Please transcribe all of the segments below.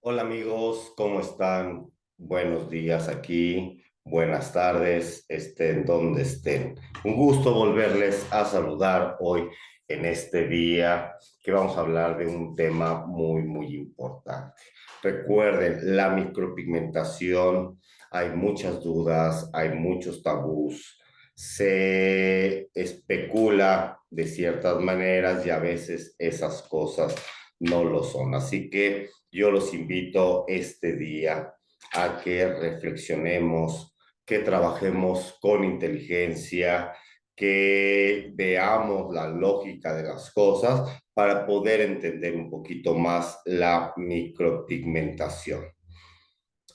Hola amigos, ¿cómo están? Buenos días aquí, buenas tardes, estén donde estén. Un gusto volverles a saludar hoy en este día que vamos a hablar de un tema muy importante. Recuerden, la micropigmentación, hay muchas dudas, hay muchos tabús, se especula de ciertas maneras y a veces esas cosas no lo son. Así que yo los invito este día a que reflexionemos, que trabajemos con inteligencia, que veamos la lógica de las cosas para poder entender un poquito más la micropigmentación.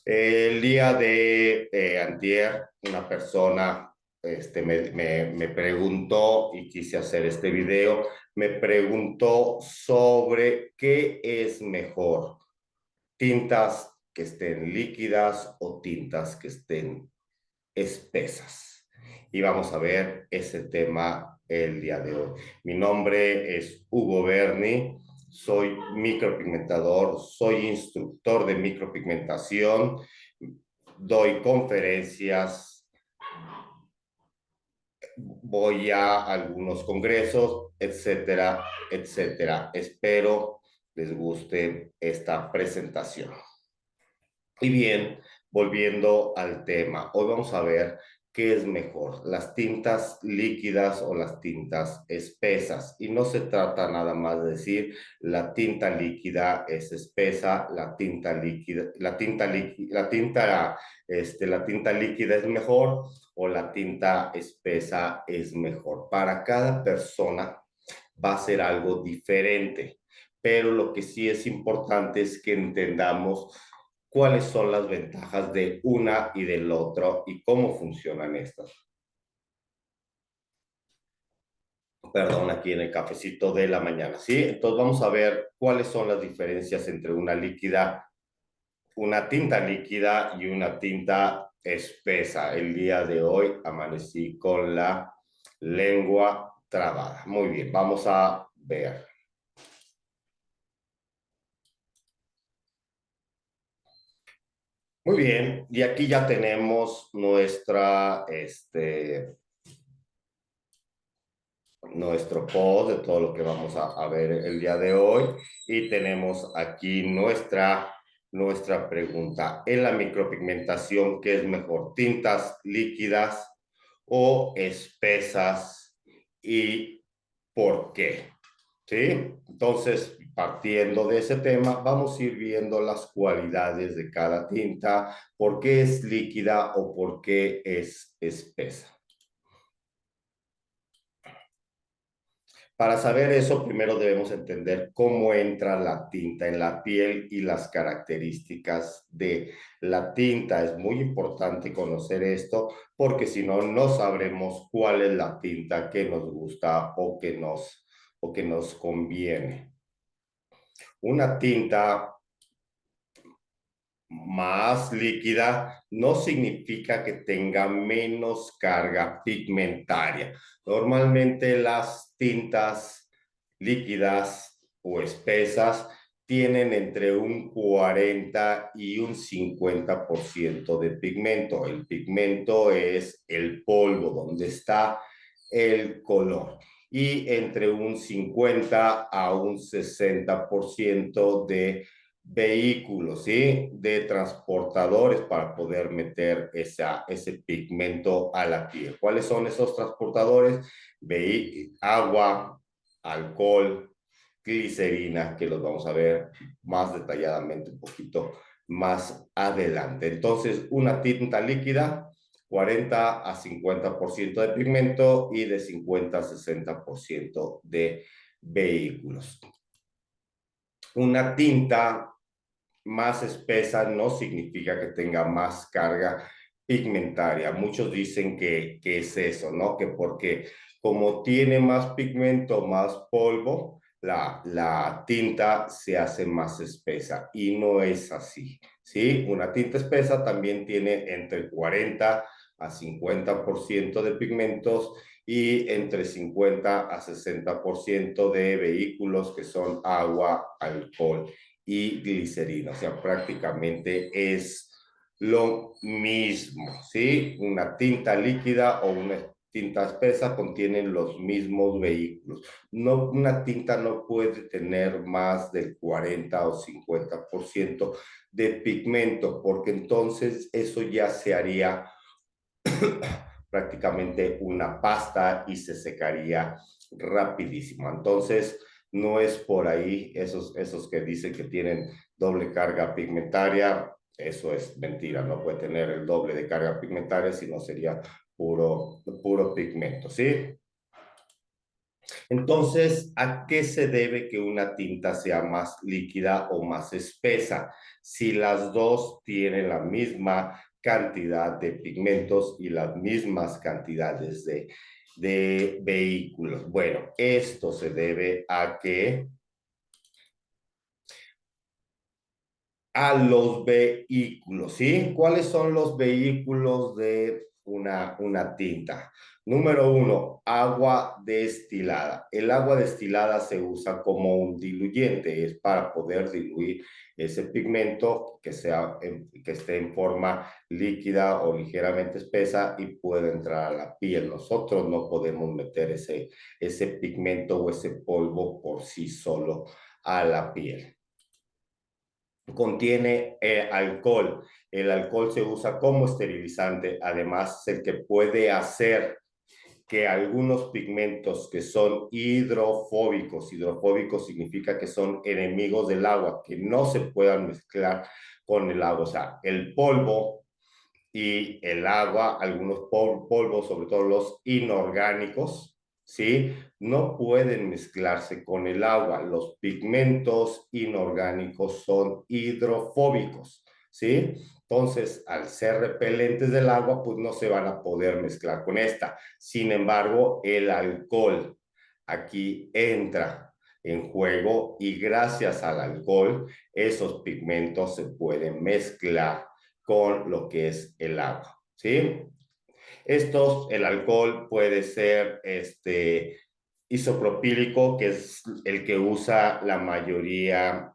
El día de antier, una persona me preguntó y quise hacer este video, me preguntó sobre qué es mejor, tintas que estén líquidas o tintas que estén espesas. Y vamos a ver ese tema el día de hoy. Mi nombre es Hugo Berni, soy micropigmentador, soy instructor de micropigmentación, doy conferencias, voy a algunos congresos, etcétera, etcétera. Espero les guste esta presentación. Y bien, volviendo al tema, hoy vamos a ver qué es mejor, las tintas líquidas o las tintas espesas. Y no se trata nada más de decir la tinta líquida es espesa, la tinta líquida, la tinta líquida es mejor o la tinta espesa es mejor. Para cada persona va a ser algo diferente, pero lo que sí es importante es que entendamos cuáles son las ventajas de una y del otro y cómo funcionan estas. Perdón, aquí en el cafecito de la mañana, ¿sí? Entonces vamos a ver cuáles son las diferencias entre una tinta líquida y una tinta espesa. El día de hoy amanecí con la lengua trabada. Muy bien, vamos a ver. Muy bien, y aquí ya tenemos nuestro post de todo lo que vamos a ver el día de hoy y tenemos aquí nuestra pregunta. En la micropigmentación, ¿qué es mejor? ¿Tintas líquidas o espesas? ¿Y por qué? ¿Sí? Entonces, partiendo de ese tema, vamos a ir viendo las cualidades de cada tinta, por qué es líquida o por qué es espesa. Para saber eso, primero debemos entender cómo entra la tinta en la piel y las características de la tinta. Es muy importante conocer esto porque si no, no sabremos cuál es la tinta que nos gusta o que nos conviene. Una tinta más líquida no significa que tenga menos carga pigmentaria. Normalmente las tintas líquidas o espesas tienen entre un 40 y un 50% de pigmento. El pigmento es el polvo donde está el color y entre un 50 a un 60% de vehículos, ¿sí? De transportadores para poder meter ese pigmento a la piel. ¿Cuáles son esos transportadores? Agua, alcohol, glicerina, que los vamos a ver más detalladamente un poquito más adelante. Entonces, una tinta líquida, 40 a 50% de pigmento y de 50 a 60% de vehículos. Una tinta más espesa no significa que tenga más carga pigmentaria. Muchos dicen que es eso, ¿no? Que porque como tiene más pigmento, más polvo, la tinta se hace más espesa y no es así, ¿sí? Una tinta espesa también tiene entre 40 a 50% de pigmentos y entre 50 a 60% de vehículos que son agua, alcohol y glicerina. O sea, prácticamente es lo mismo, ¿sí? Una tinta líquida o una tinta espesa contienen los mismos vehículos. No, una tinta no puede tener más del 40 o 50% de pigmento, porque entonces eso ya se haría prácticamente una pasta y se secaría rapidísimo. Entonces, no es por ahí esos que dicen que tienen doble carga pigmentaria, eso es mentira, no puede tener el doble de carga pigmentaria, sino sería puro pigmento, ¿sí? Entonces, ¿a qué se debe que una tinta sea más líquida o más espesa? Si las dos tienen la misma cantidad de pigmentos y las mismas cantidades de vehículos. Bueno, esto se debe a que a los vehículos, ¿sí? ¿Cuáles son los vehículos de una tinta? Número uno, agua destilada. El agua destilada se usa como un diluyente, es para poder diluir ese pigmento que esté en forma líquida o ligeramente espesa y pueda entrar a la piel. Nosotros no podemos meter ese pigmento o ese polvo por sí solo a la piel. Contiene alcohol. El alcohol se usa como esterilizante, además el que puede hacer que algunos pigmentos que son hidrofóbicos significa que son enemigos del agua, que no se puedan mezclar con el agua, o sea, el polvo y el agua, algunos polvos, sobre todo los inorgánicos, ¿sí? No pueden mezclarse con el agua. Los pigmentos inorgánicos son hidrofóbicos, ¿sí? Entonces, al ser repelentes del agua, pues no se van a poder mezclar con esta. Sin embargo, el alcohol aquí entra en juego y gracias al alcohol, esos pigmentos se pueden mezclar con lo que es el agua, ¿sí? El alcohol puede ser isopropílico, que es el que usa la mayoría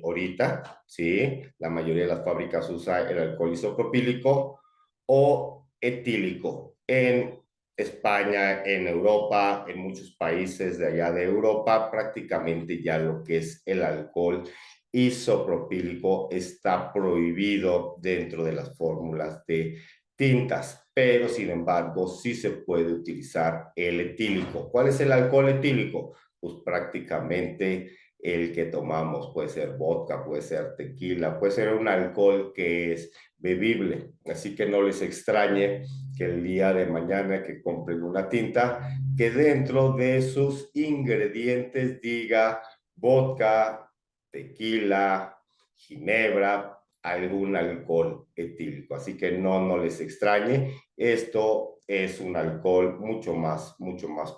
ahorita, ¿sí? La mayoría de las fábricas usa el alcohol isopropílico o etílico. En España, en Europa, en muchos países de allá de Europa, prácticamente ya lo que es el alcohol isopropílico está prohibido dentro de las fórmulas de tintas, pero sin embargo sí se puede utilizar el etílico. ¿Cuál es el alcohol etílico? Pues prácticamente el que tomamos, puede ser vodka, puede ser tequila, puede ser un alcohol que es bebible, así que no les extrañe que el día de mañana que compren una tinta, que dentro de sus ingredientes diga vodka, tequila, ginebra, algún alcohol etílico. Así que no les extrañe. Esto es un alcohol mucho más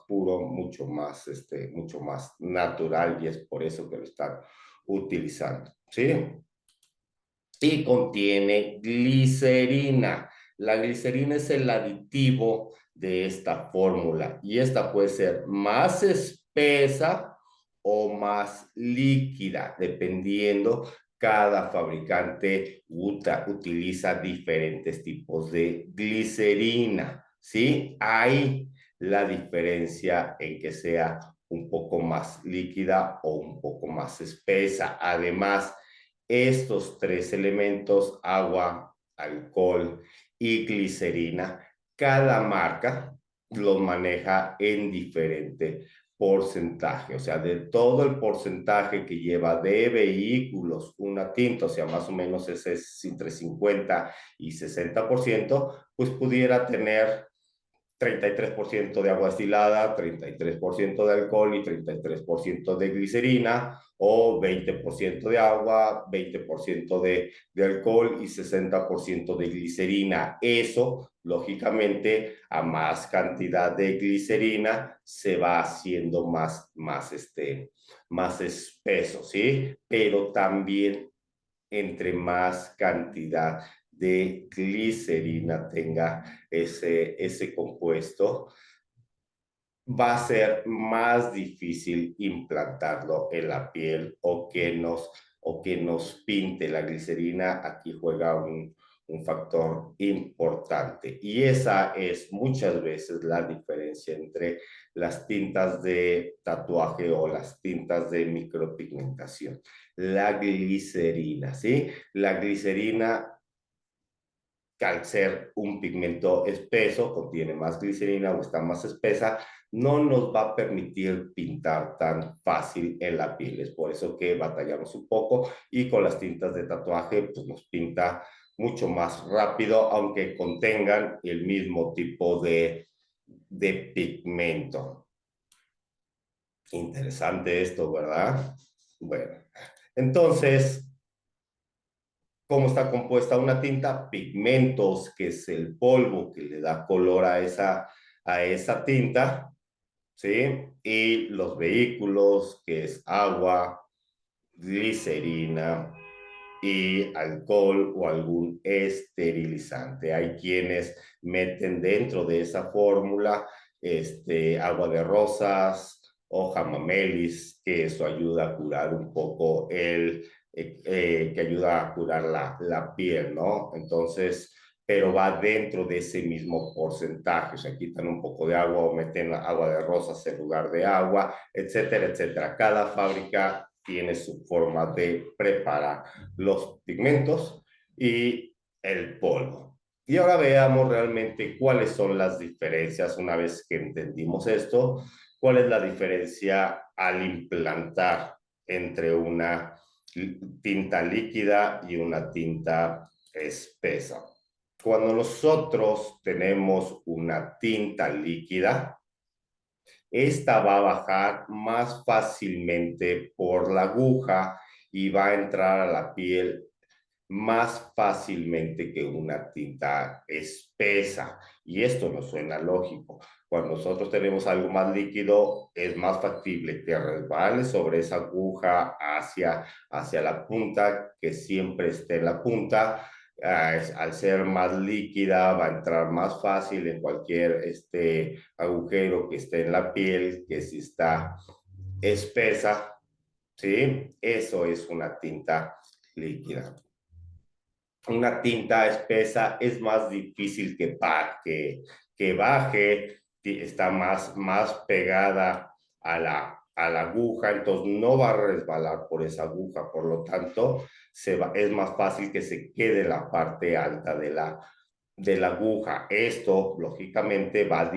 puro, mucho más natural y es por eso que lo están utilizando. ¿Sí? Y contiene glicerina. La glicerina es el aditivo de esta fórmula y esta puede ser más espesa o más líquida, dependiendo. Cada fabricante utiliza diferentes tipos de glicerina, ¿sí? Hay la diferencia en que sea un poco más líquida o un poco más espesa. Además, estos tres elementos, agua, alcohol y glicerina, cada marca los maneja en diferente porcentaje, o sea, de todo el porcentaje que lleva de vehículos una tinta, o sea, más o menos ese es entre 50 y 60%, pues pudiera tener 33% de agua destilada, 33% de alcohol y 33% de glicerina, o 20% de agua, 20% de alcohol y 60% de glicerina. Eso, lógicamente, a más cantidad de glicerina, se va haciendo más espeso, ¿sí? Pero también entre más cantidad de glicerina tenga ese compuesto, va a ser más difícil implantarlo en la piel o que nos o que nos pinte. La glicerina aquí juega un factor importante. Y esa es muchas veces la diferencia entre las tintas de tatuaje o las tintas de micropigmentación. La glicerina, ¿sí? La glicerina, que al ser un pigmento espeso, contiene más glicerina o está más espesa, no nos va a permitir pintar tan fácil en la piel. Es por eso que batallamos un poco y con las tintas de tatuaje pues nos pinta mucho más rápido, aunque contengan el mismo tipo de pigmento. Interesante esto, ¿verdad? Bueno, entonces, ¿cómo está compuesta una tinta? Pigmentos, que es el polvo que le da color a esa tinta, ¿sí? Y los vehículos, que es agua, glicerina y alcohol o algún esterilizante. Hay quienes meten dentro de esa fórmula agua de rosas o hamamelis, que eso ayuda a curar un poco que ayuda a curar la piel, ¿no? Entonces, pero va dentro de ese mismo porcentaje, o sea, quitan un poco de agua o meten agua de rosas en lugar de agua, etcétera, etcétera. Cada fábrica tiene su forma de preparar los pigmentos y el polvo. Y ahora veamos realmente cuáles son las diferencias una vez que entendimos esto, cuál es la diferencia al implantar entre una tinta líquida y una tinta espesa. Cuando nosotros tenemos una tinta líquida, esta va a bajar más fácilmente por la aguja y va a entrar a la piel más fácilmente que una tinta espesa. Y esto no suena lógico. Cuando nosotros tenemos algo más líquido, es más factible que resbale sobre esa aguja hacia la punta, que siempre esté en la punta. Al ser más líquida, va a entrar más fácil en cualquier agujero que esté en la piel, que si está espesa, ¿sí? Eso es una tinta líquida. Una tinta espesa es más difícil que baje, está más pegada a la aguja, entonces no va a resbalar por esa aguja, por lo tanto es más fácil que se quede en la parte alta de la aguja. Esto, lógicamente, va a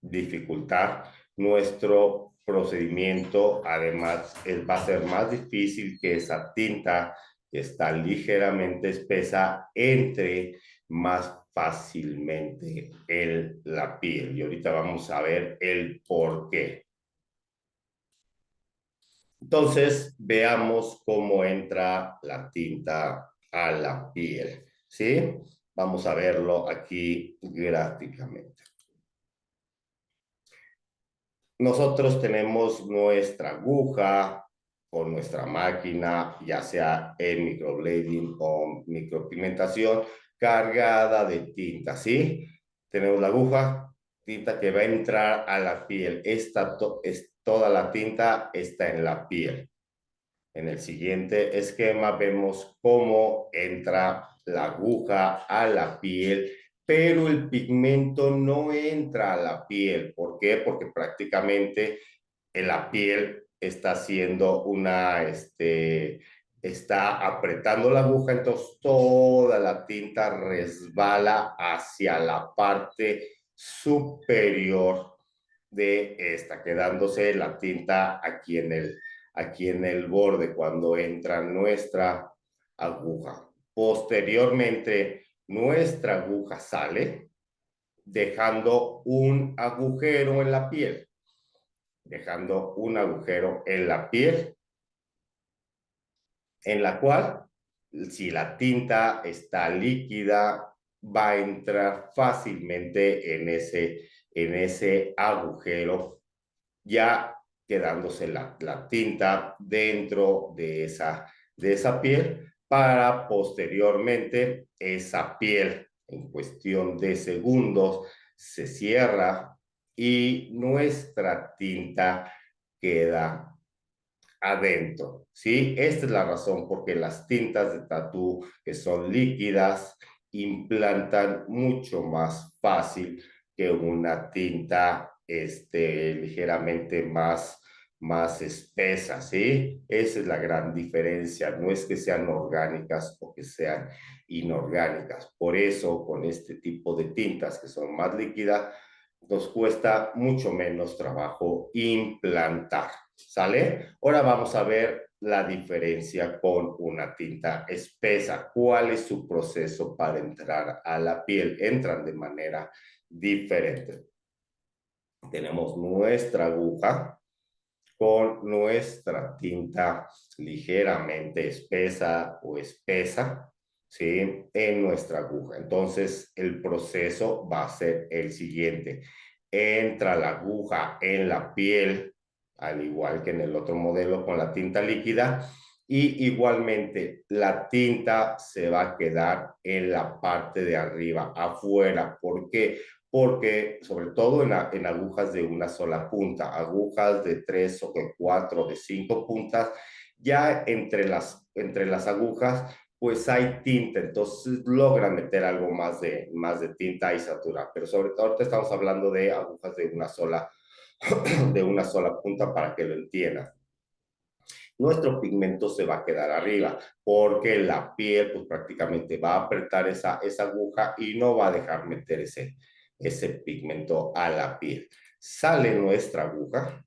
dificultar nuestro procedimiento. Además, va a ser más difícil que esa tinta que está ligeramente espesa entre más fácilmente en la piel. Y ahorita vamos a ver el por qué. Entonces, veamos cómo entra la tinta a la piel, ¿sí? Vamos a verlo aquí gráficamente. Nosotros tenemos nuestra aguja o nuestra máquina, ya sea en microblading o micropigmentación, cargada de tinta, ¿sí? Tenemos la aguja, tinta que va a entrar a la piel. Toda la tinta está en la piel. En el siguiente esquema vemos cómo entra la aguja a la piel, pero el pigmento no entra a la piel. ¿Por qué? Porque prácticamente en la piel está haciendo está apretando la aguja, entonces toda la tinta resbala hacia la parte superior de esta, quedándose la tinta aquí en el borde cuando entra nuestra aguja. Posteriormente, nuestra aguja sale dejando un agujero en la piel, dejando un agujero en la piel, en la cual, si la tinta está líquida, va a entrar fácilmente en ese agujero, ya quedándose la tinta dentro de esa piel, para posteriormente esa piel en cuestión de segundos se cierra y nuestra tinta queda adentro, ¿sí? Esta es la razón porque las tintas de tatú que son líquidas implantan mucho más fácil que una tinta ligeramente más espesa, ¿sí? Esa es la gran diferencia, no es que sean orgánicas o que sean inorgánicas. Por eso, con este tipo de tintas que son más líquidas, nos cuesta mucho menos trabajo implantar, ¿sale? Ahora vamos a ver la diferencia con una tinta espesa. ¿Cuál es su proceso para entrar a la piel? Entran de manera diferente. Tenemos nuestra aguja con nuestra tinta ligeramente espesa o espesa, ¿sí? En nuestra aguja. Entonces, el proceso va a ser el siguiente. Entra la aguja en la piel, al igual que en el otro modelo con la tinta líquida, y igualmente la tinta se va a quedar en la parte de arriba, afuera. ¿Por qué? Porque sobre todo en agujas de una sola punta, agujas de 3 o de 4 o de 5 puntas, ya entre las agujas pues hay tinta, entonces logra meter algo más de tinta y saturar, pero sobre todo ahorita estamos hablando de agujas de una sola punta para que lo entiendan. Nuestro pigmento se va a quedar arriba porque la piel pues prácticamente va a apretar esa aguja y no va a dejar meter ese pigmento a la piel. Sale nuestra aguja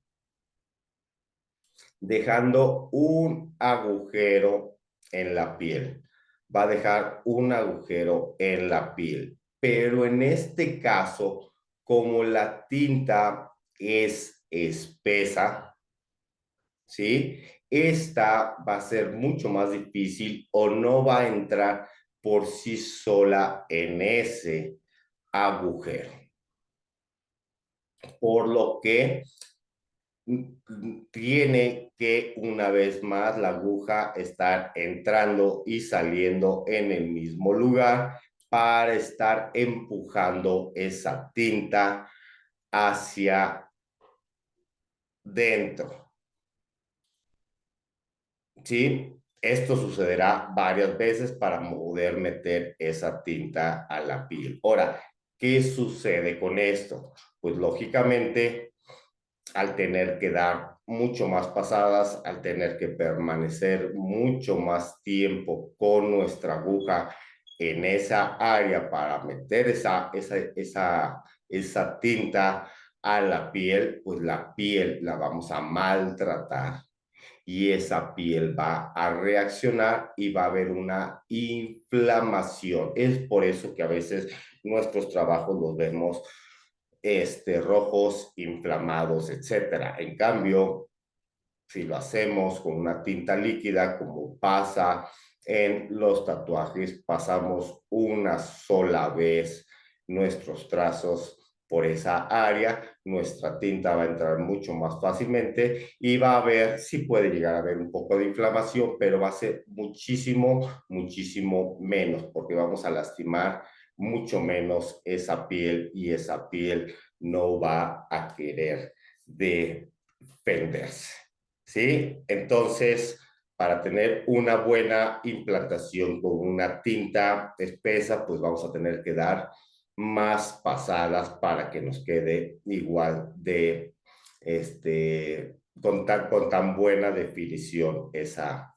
dejando un agujero en la piel. Va a dejar un agujero en la piel. Pero en este caso, como la tinta es espesa, ¿sí? Esta va a ser mucho más difícil o no va a entrar por sí sola en ese agujero. Por lo que tiene que una vez más la aguja estar entrando y saliendo en el mismo lugar para estar empujando esa tinta hacia dentro. ¿Sí? Esto sucederá varias veces para poder meter esa tinta a la piel. Ahora, ¿qué sucede con esto? Pues lógicamente, al tener que dar mucho más pasadas, al tener que permanecer mucho más tiempo con nuestra aguja en esa área para meter esa tinta a la piel, pues la piel la vamos a maltratar y esa piel va a reaccionar y va a haber una inflamación. Es por eso que a veces nuestros trabajos los vemos rojos, inflamados, etcétera. En cambio, si lo hacemos con una tinta líquida, como pasa en los tatuajes, pasamos una sola vez nuestros trazos por esa área, nuestra tinta va a entrar mucho más fácilmente y va a haber, sí puede llegar a haber un poco de inflamación, pero va a ser muchísimo, muchísimo menos, porque vamos a lastimar mucho menos esa piel y esa piel no va a querer defenderse. ¿Sí? Entonces, para tener una buena implantación con una tinta espesa, pues vamos a tener que dar más pasadas para que nos quede igual de, con tan buena definición esa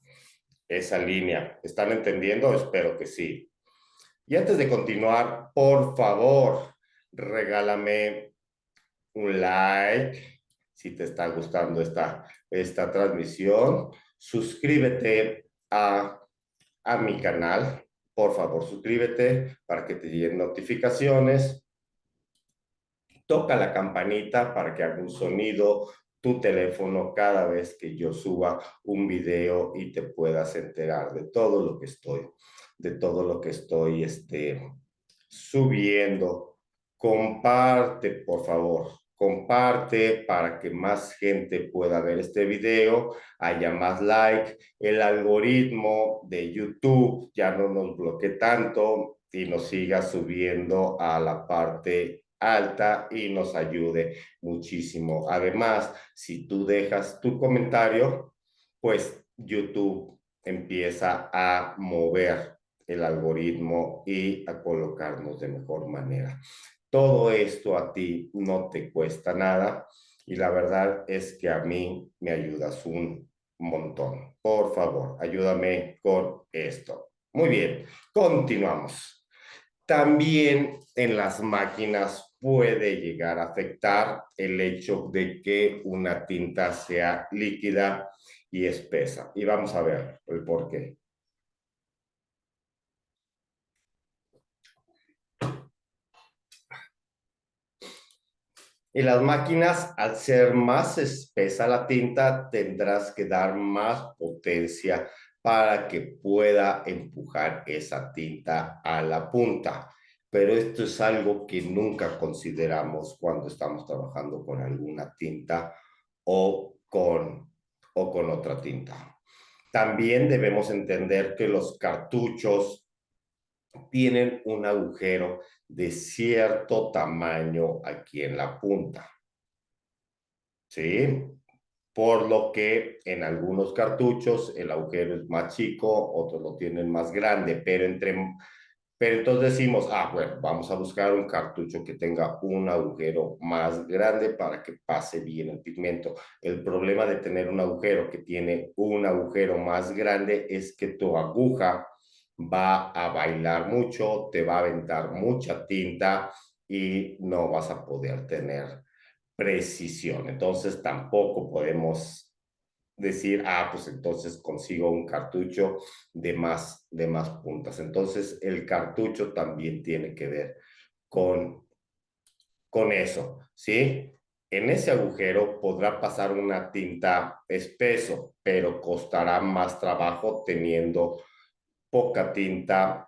línea. ¿Están entendiendo? Espero que sí. Y antes de continuar, por favor, regálame un like si te está gustando esta transmisión. Suscríbete a mi canal. Por favor, suscríbete para que te lleguen notificaciones. Toca la campanita para que haga un sonido tu teléfono cada vez que yo suba un video y te puedas enterar de todo lo que estoy subiendo. Comparte, por favor. Comparte para que más gente pueda ver este video, haya más like, el algoritmo de YouTube ya no nos bloquee tanto y nos siga subiendo a la parte alta y nos ayude muchísimo. Además, si tú dejas tu comentario, pues YouTube empieza a mover el algoritmo y a colocarnos de mejor manera. Todo esto a ti no te cuesta nada y la verdad es que a mí me ayudas un montón. Por favor, ayúdame con esto. Muy bien, continuamos. También en las máquinas puede llegar a afectar el hecho de que una tinta sea líquida y espesa. Y vamos a ver el por qué. En las máquinas, al ser más espesa la tinta, tendrás que dar más potencia para que pueda empujar esa tinta a la punta. Pero esto es algo que nunca consideramos cuando estamos trabajando con alguna tinta o con otra tinta. También debemos entender que los cartuchos tienen un agujero de cierto tamaño aquí en la punta, ¿sí? Por lo que en algunos cartuchos el agujero es más chico, otros lo tienen más grande, pero entonces decimos, bueno, vamos a buscar un cartucho que tenga un agujero más grande para que pase bien el pigmento. El problema de tener un agujero que tiene un agujero más grande es que tu aguja va a bailar mucho, te va a aventar mucha tinta y no vas a poder tener precisión. Entonces tampoco podemos decir, pues entonces consigo un cartucho de más puntas. Entonces el cartucho también tiene que ver con, con eso, ¿sí? En ese agujero podrá pasar una tinta espeso, pero costará más trabajo teniendo poca tinta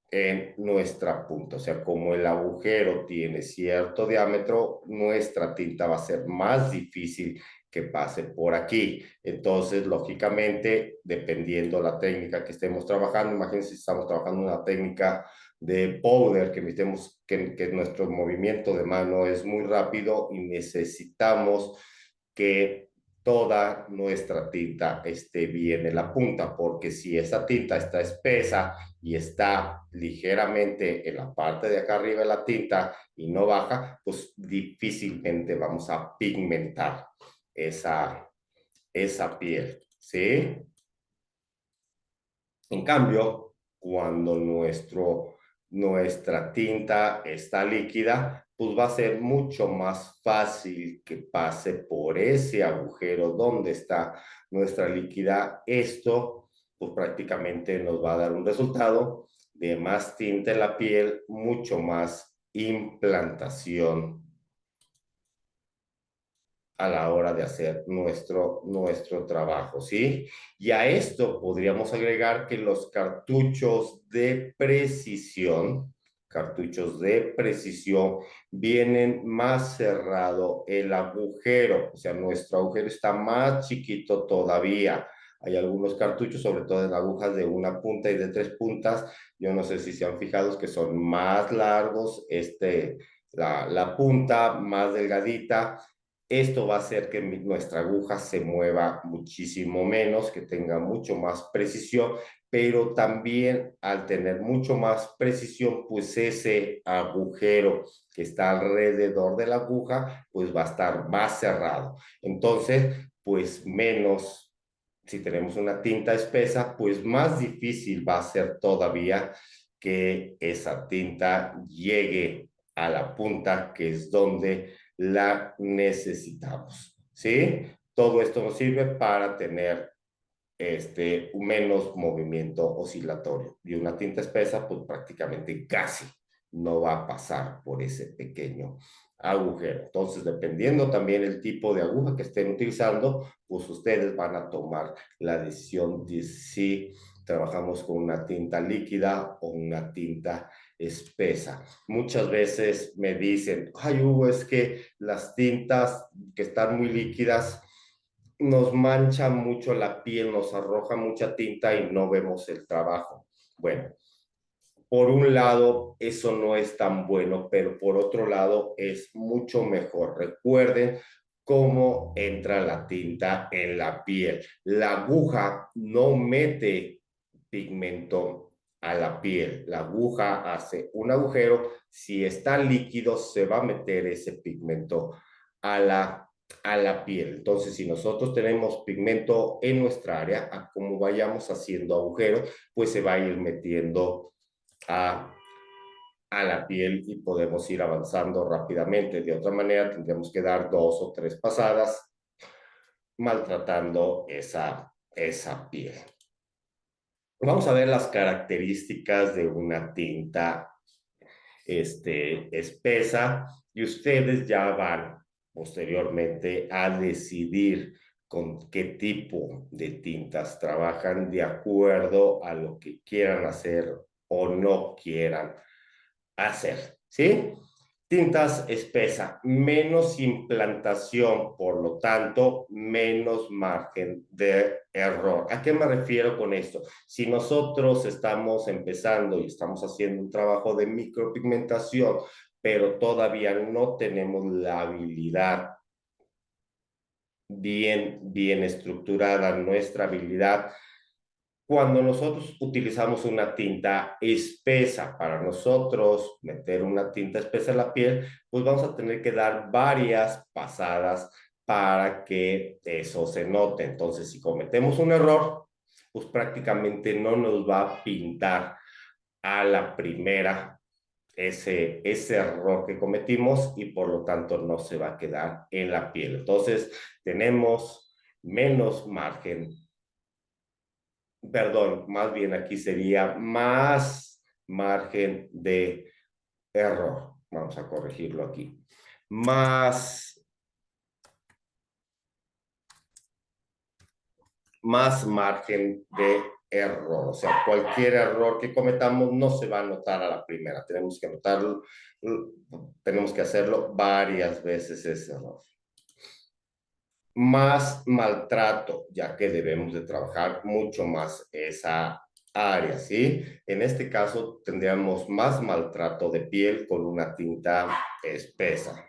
en nuestra punta. O sea, como el agujero tiene cierto diámetro, nuestra tinta va a ser más difícil que pase por aquí. Entonces, lógicamente, dependiendo la técnica que estemos trabajando, imagínense si estamos trabajando una técnica de powder, que necesitemos que nuestro movimiento de mano es muy rápido y necesitamos que toda nuestra tinta esté bien en la punta, porque si esa tinta está espesa y está ligeramente en la parte de acá arriba de la tinta y no baja, pues difícilmente vamos a pigmentar esa piel, ¿sí? En cambio, cuando nuestra tinta está líquida, pues va a ser mucho más fácil que pase por ese agujero donde está nuestra líquida. Esto, pues prácticamente nos va a dar un resultado de más tinta en la piel, mucho más implantación a la hora de hacer nuestro trabajo, ¿sí? Y a esto podríamos agregar que los cartuchos de precisión, vienen más cerrado el agujero, o sea, nuestro agujero está más chiquito todavía. Hay algunos cartuchos, sobre todo en agujas de una punta y de 3 puntas, yo no sé si se han fijado que son más largos, la punta más delgadita. Esto va a hacer que nuestra aguja se mueva muchísimo menos, que tenga mucho más precisión, pero también al tener mucho más precisión, pues ese agujero que está alrededor de la aguja, pues va a estar más cerrado. Entonces, pues menos, si tenemos una tinta espesa, pues más difícil va a ser todavía que esa tinta llegue a la punta, que es donde la necesitamos, ¿sí? Todo esto nos sirve para tener menos movimiento oscilatorio. Y una tinta espesa, pues prácticamente casi no va a pasar por ese pequeño agujero. Entonces, dependiendo también el tipo de aguja que estén utilizando, pues ustedes van a tomar la decisión de si trabajamos con una tinta líquida o una tinta espesa. Muchas veces me dicen, ay Hugo, es que las tintas que están muy líquidas nos mancha mucho la piel, nos arroja mucha tinta y no vemos el trabajo. Bueno, por un lado, eso no es tan bueno, pero por otro lado, es mucho mejor. Recuerden cómo entra la tinta en la piel. La aguja no mete pigmento a la piel. La aguja hace un agujero. Si está líquido, se va a meter ese pigmento a la piel. Entonces, si nosotros tenemos pigmento en nuestra área, a como vayamos haciendo agujeros, pues se va a ir metiendo a la piel y podemos ir avanzando rápidamente. De otra manera, tendríamos que dar 2 o 3 pasadas maltratando esa piel. Vamos a ver las características de una tinta espesa y ustedes ya van posteriormente a decidir con qué tipo de tintas trabajan de acuerdo a lo que quieran hacer o no quieran hacer, ¿sí? Tintas espesa, menos implantación, por lo tanto, menos margen de error. ¿A qué me refiero con esto? Si nosotros estamos empezando y estamos haciendo un trabajo de micropigmentación, pero todavía no tenemos la habilidad bien estructurada, nuestra habilidad. Cuando nosotros utilizamos una tinta espesa, para nosotros meter una tinta espesa en la piel, pues vamos a tener que dar varias pasadas para que eso se note. Entonces, si cometemos un error, pues prácticamente no nos va a pintar a la primera ese error que cometimos y por lo tanto no se va a quedar en la piel. Entonces, tenemos menos margen, perdón, más bien aquí sería más margen de error. Vamos a corregirlo aquí. Más margen de error. O sea, cualquier error que cometamos no se va a notar a la primera. Tenemos que notarlo, tenemos que hacerlo varias veces ese error. Más maltrato, ya que debemos de trabajar mucho más esa área, ¿sí? En este caso tendríamos más maltrato de piel con una tinta espesa.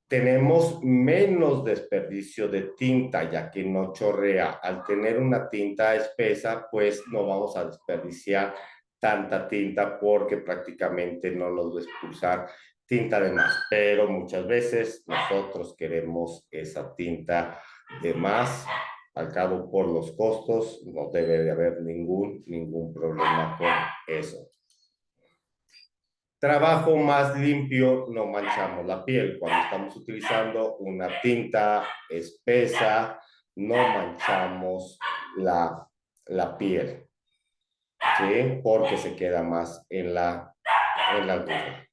Tenemos menos desperdicio de tinta, ya que no chorrea. Al tener una tinta espesa, pues no vamos a desperdiciar tanta tinta porque prácticamente no nos va a expulsar tinta de más. Pero muchas veces nosotros queremos esa tinta de más. Al cabo, por los costos, no debe de haber ningún problema con eso. Trabajo más limpio, no manchamos la piel. Cuando estamos utilizando una tinta espesa, no manchamos la piel, ¿sí? Porque se queda más en la altura.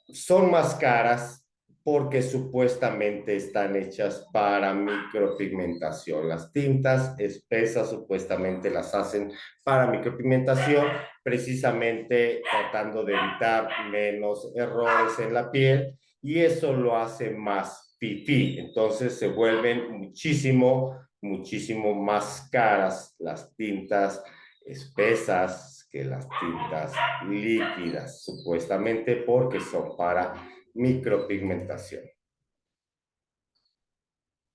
Son más caras porque supuestamente están hechas para micropigmentación. Las tintas espesas supuestamente las hacen para micropigmentación, precisamente tratando de evitar menos errores en la piel y eso lo hace más fifí. Entonces se vuelven muchísimo más caras las tintas espesas que las tintas líquidas, supuestamente porque son para micropigmentación.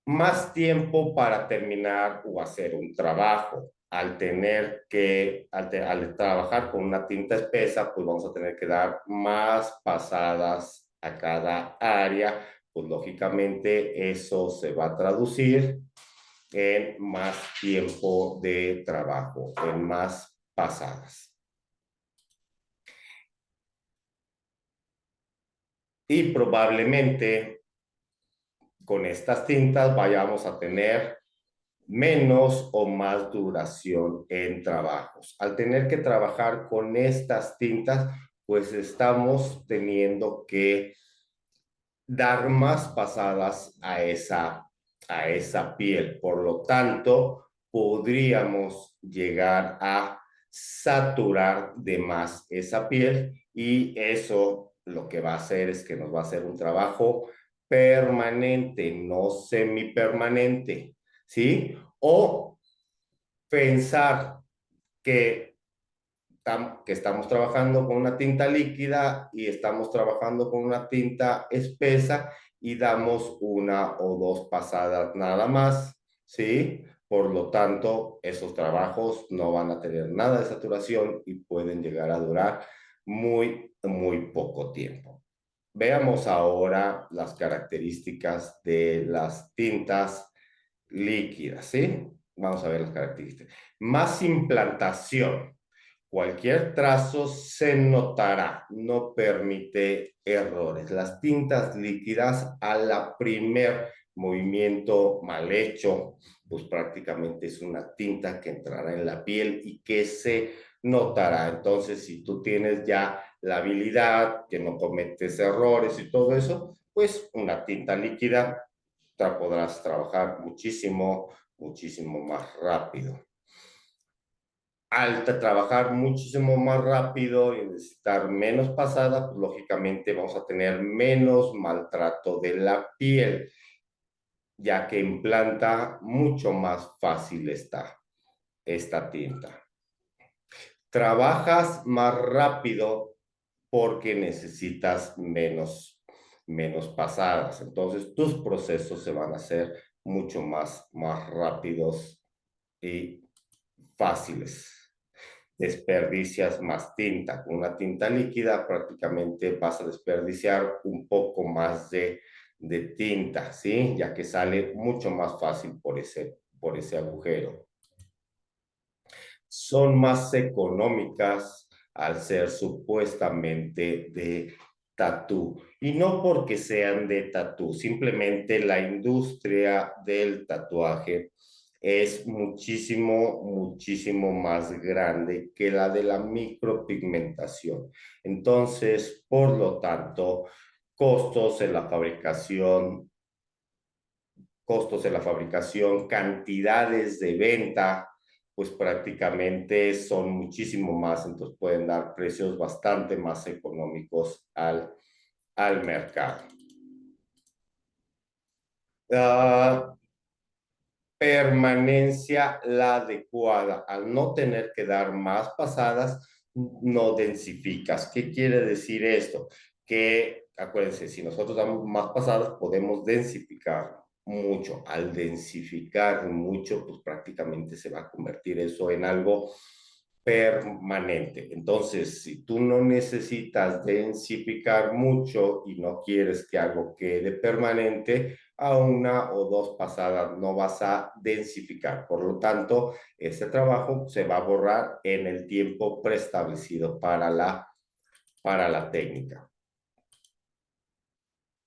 Más tiempo para terminar o hacer un trabajo. Al trabajar con una tinta espesa, pues vamos a tener que dar más pasadas a cada área, pues lógicamente eso se va a traducir en más tiempo de trabajo, en más pasadas. Y probablemente con estas tintas vayamos a tener menos o más duración en trabajos. Al tener que trabajar con estas tintas, pues estamos teniendo que dar más pasadas a esa piel. Por lo tanto, podríamos llegar a saturar de más esa piel y eso lo que va a hacer es que nos va a hacer un trabajo permanente, no semipermanente, ¿sí? O pensar que que estamos trabajando con una tinta líquida y estamos trabajando con una tinta espesa y damos una o dos pasadas nada más, ¿sí? Por lo tanto, esos trabajos no van a tener nada de saturación y pueden llegar a durar muy poco tiempo. Veamos ahora las características de las tintas líquidas, ¿sí? Vamos a ver las características. Más implantación. Cualquier trazo se notará, no permite errores. Las tintas líquidas a la primer movimiento mal hecho, pues prácticamente es una tinta que entrará en la piel y que se notará. Entonces, si tú tienes ya la habilidad, que no cometes errores y todo eso, pues una tinta líquida podrás trabajar muchísimo más rápido. Al trabajar muchísimo más rápido y necesitar menos pasada, pues lógicamente vamos a tener menos maltrato de la piel, ya que implanta mucho más fácil esta tinta. Trabajas más rápido porque necesitas menos pasadas. Entonces, tus procesos se van a hacer mucho más rápidos y fáciles. Desperdicias más tinta. Con una tinta líquida prácticamente vas a desperdiciar un poco más de tinta, ¿sí? Ya que sale mucho más fácil por ese agujero. Son más económicas al ser supuestamente de tatú. Y no porque sean de tatú, simplemente la industria del tatuaje es muchísimo más grande que la de la micropigmentación. Entonces, por lo tanto, costos en la fabricación, cantidades de venta, pues prácticamente son muchísimo más, entonces pueden dar precios bastante más económicos al mercado. Uh, Permanencia la adecuada. Al no tener que dar más pasadas, no densificas. ¿Qué quiere decir esto? Que, acuérdense, si nosotros damos más pasadas, podemos densificar mucho. Al densificar mucho, pues prácticamente se va a convertir eso en algo permanente. Entonces, si tú no necesitas densificar mucho y no quieres que algo quede permanente, a una o dos pasadas no vas a densificar. Por lo tanto, ese trabajo se va a borrar en el tiempo preestablecido para la técnica.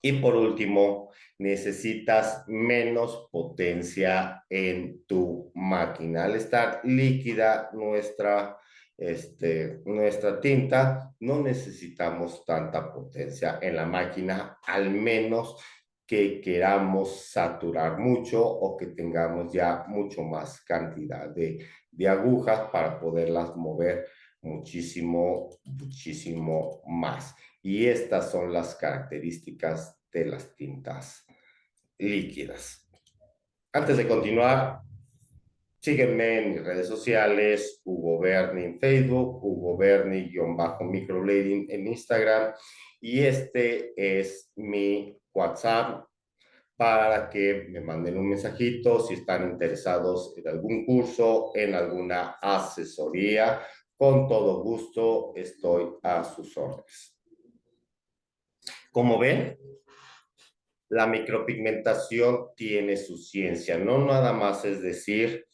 Y por último, necesitas menos potencia en tu máquina. Al estar líquida nuestra tinta, no necesitamos tanta potencia en la máquina, al menos que queramos saturar mucho o que tengamos ya mucho más cantidad de agujas para poderlas mover muchísimo más. Y estas son las características de las tintas líquidas. Antes de continuar, sígueme en mis redes sociales, Hugo Berni en Facebook, Hugo Berni-microblading en Instagram, y este es mi WhatsApp para que me manden un mensajito si están interesados en algún curso, en alguna asesoría. Con todo gusto estoy a sus órdenes. Como ven, la micropigmentación tiene su ciencia. No nada más es decir,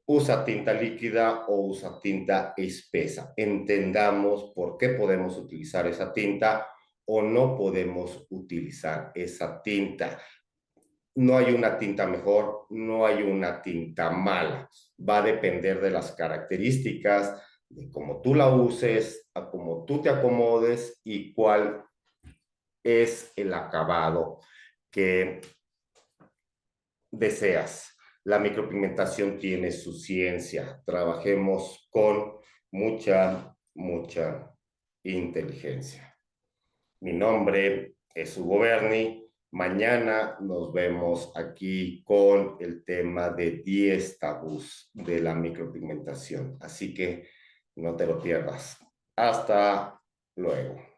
usa tinta líquida o usa tinta espesa. Entendamos por qué podemos utilizar esa tinta o no podemos utilizar esa tinta. No hay una tinta mejor, no hay una tinta mala. Va a depender de las características, de cómo tú la uses, a cómo tú te acomodes y cuál es el acabado que deseas. La micropigmentación tiene su ciencia. Trabajemos con mucha inteligencia. Mi nombre es Hugo Berni. Mañana nos vemos aquí con el tema de 10 tabús de la micropigmentación. Así que No te lo pierdas. Hasta luego.